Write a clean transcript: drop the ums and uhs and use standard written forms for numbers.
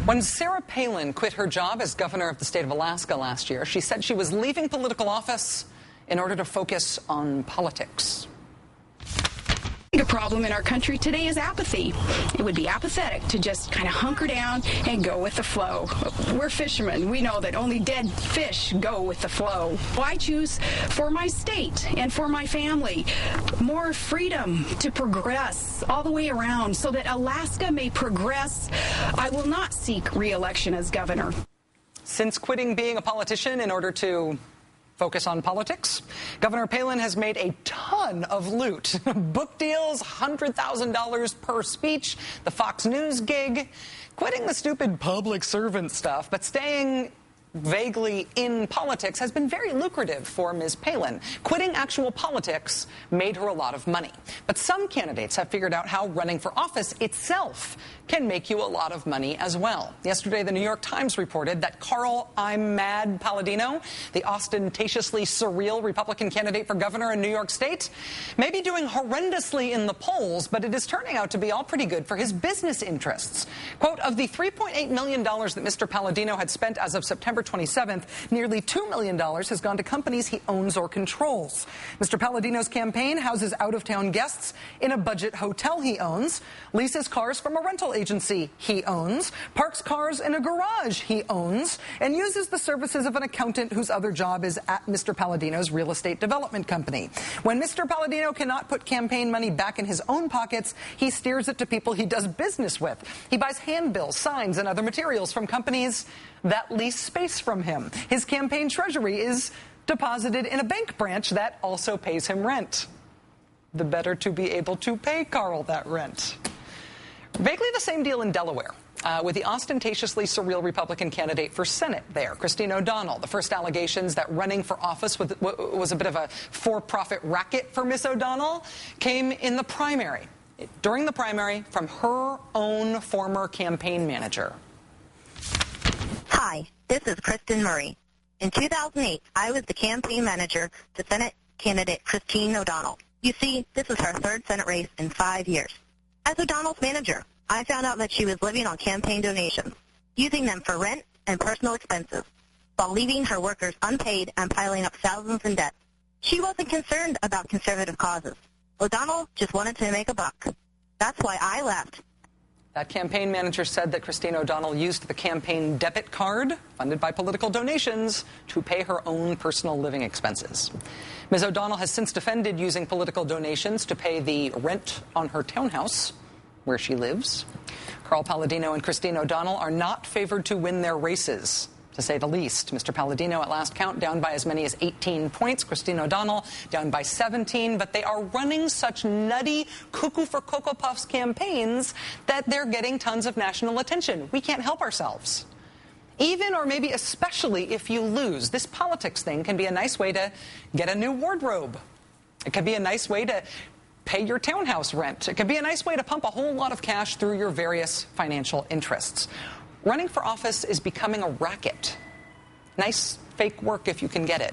When Sarah Palin quit her job as governor of the state of Alaska last year, she said she was leaving political office in order to focus on politics. The problem in our country today is apathy. It would be apathetic to just kind of hunker down and go with the flow. We're fishermen. We know that only dead fish go with the flow. I choose for my state and for my family more freedom to progress all the way around so that Alaska may progress. I will not seek re-election as governor. Since quitting being a politician in order to focus on politics, Governor Palin has made a ton of loot. Book deals, $100,000 per speech, the Fox News gig, quitting the stupid public servant stuff, but staying vaguely in politics has been very lucrative for Ms. Palin. Quitting actual politics made her a lot of money. But some candidates have figured out how running for office itself can make you a lot of money as well. Yesterday, the New York Times reported that Carl I'm Mad Palladino, the ostentatiously surreal Republican candidate for governor in New York State, may be doing horrendously in the polls, but it is turning out to be all pretty good for his business interests. Quote, of the $3.8 million that Mr. Palladino had spent as of September 27th, nearly $2 million has gone to companies he owns or controls. Mr. Palladino's campaign houses out-of-town guests in a budget hotel he owns, leases cars from a rental agency he owns, parks cars in a garage he owns, and uses the services of an accountant whose other job is at Mr. Palladino's real estate development company. When Mr. Palladino cannot put campaign money back in his own pockets, he steers it to people he does business with. He buys handbills, signs, and other materials from companies that lease space from him. His campaign treasury is deposited in a bank branch that also pays him rent. The better to be able to pay Carl that rent. Vaguely the same deal in Delaware, with the ostentatiously surreal Republican candidate for Senate there, Christine O'Donnell. The first allegations that running for office was a bit of a for-profit racket for Miss O'Donnell came in the primary, during the primary, from her own former campaign manager. Hi, this is Kristen Murray. In 2008, I was the campaign manager to Senate candidate Christine O'Donnell. You see, this is her third Senate race in 5 years. As O'Donnell's manager, I found out that she was living on campaign donations, using them for rent and personal expenses, while leaving her workers unpaid and piling up thousands in debt. She wasn't concerned about conservative causes. O'Donnell just wanted to make a buck. That's why I left. That campaign manager said that Christine O'Donnell used the campaign debit card, funded by political donations, to pay her own personal living expenses. Ms. O'Donnell has since defended using political donations to pay the rent on her townhouse, where she lives. Carl Palladino and Christine O'Donnell are not favored to win their races, to say the least. Mr. Palladino, at last count, down by as many as 18 points. Christine O'Donnell down by 17. But they are running such nutty cuckoo for Cocoa Puffs campaigns that they're getting tons of national attention. We can't help ourselves. Even or maybe especially if you lose, this politics thing can be a nice way to get a new wardrobe. It can be a nice way to pay your townhouse rent. It can be a nice way to pump a whole lot of cash through your various financial interests. Running for office is becoming a racket. Nice fake work if you can get it.